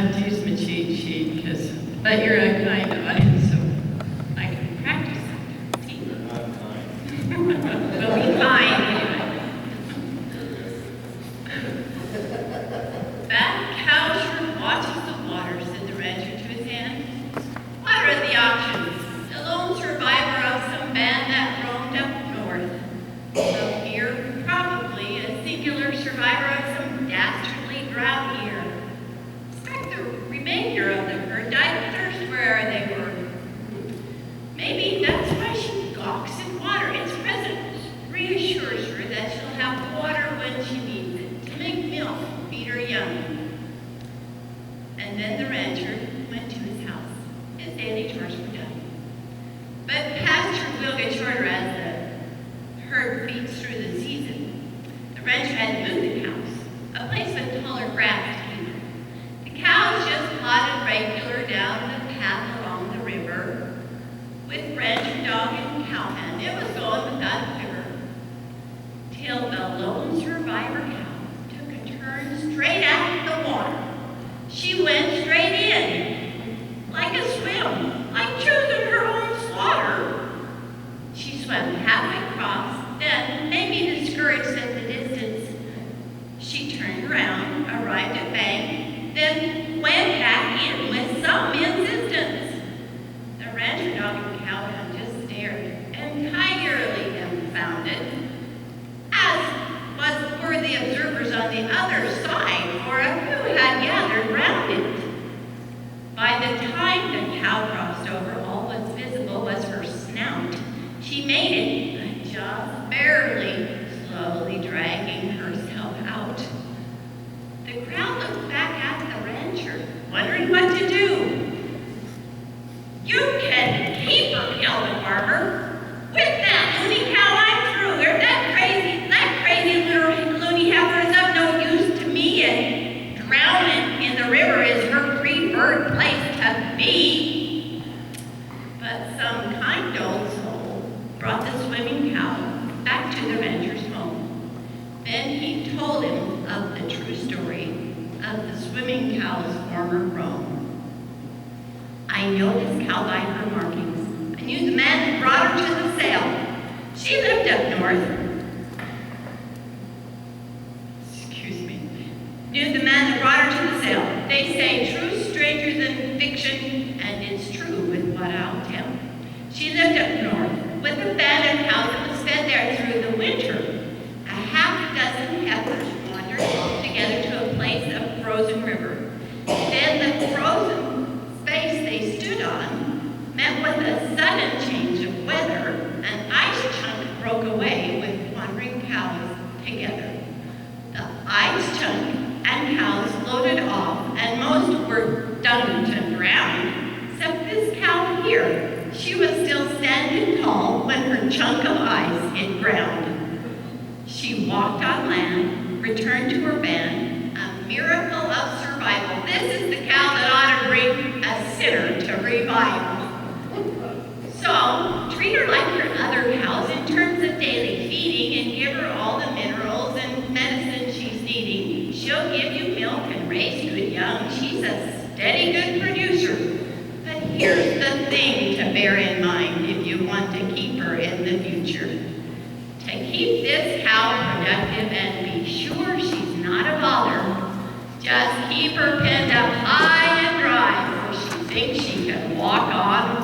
have to use my cheat sheet but you're a kind audience, so I can practice it. See? You're not kind. We'll be kind anyway. That cow sure watches the water, said the rancher to his hand. Water at the auctions, a lone survivor of some band that roamed up north. Up here, probably a singular survivor of some dastardly drought year. Expect the remainder of the herd died of thirst wherever they were. Maybe that's why she gawks at water. Its presence reassures her that she'll have water when she needs it, to make milk, feed her young. And then the rancher went to his house. His daily chores were done. But pasture will get shorter as the herd feeds through the season. The rancher had to move the cows, a place with taller grass to feed them. The cows just plodded regular down the path along the river, with rancher dog and cowhand. It was going without a quiver, till the lone survivor cow took a turn straight at the water. She went straight in, like a swim, like choosing her own slaughter. She swam halfway across, then, maybe discouraged at the distance, she turned around, arrived at bank, then went back in with some insistence. The rancher dog and cowhand just stared, entirely dumbfounded, as were the observers on the other side, for a few had gathered round it. By the time the cow crossed over, all was visible was her snout. She made it, but just barely, slowly dragging herself out. The crowd looked back at the rancher, wondering what to do. You can keep her, yelled the farmer. With that loony cow, I'm through. That crazy little loony heifer is of no use to me, and drowning in the river is her preferred place to be. But some kind old soul brought the swimming cow back to the rancher's home. Then he told him of the true story of the swimming cow's former home. I know this cow by her markings. I knew the man who brought her to the sale. She lived up north. Knew the man that brought her to the sale. They say truth's stranger than fiction, and it's true with what I'll tell. She lived up north with a band of cows that was fed there through the winter. A half dozen heifers wandered off together to a place of frozen river. Then the frozen space they stood on met with a sudden change of weather. An ice chunk broke away with wandering cows together. The ice chunk and cows floated off, and most were done to drown, except this cow here. She was still standing tall when her chunk of ice hit ground. She walked on land, returned to her band, a miracle of survival. This is the cow that ought to bring a sinner to revival. So, treat her like your other cows in terms of daily feeding and give her all the minerals and medicine she's needing. She'll give you milk and raise good young. She's a steady, good producer. But here's the thing to bear in mind if you want to keep her in the future. To keep this cow productive and be sure she's not a bother, just keep her penned up high and dry, for she thinks she can walk on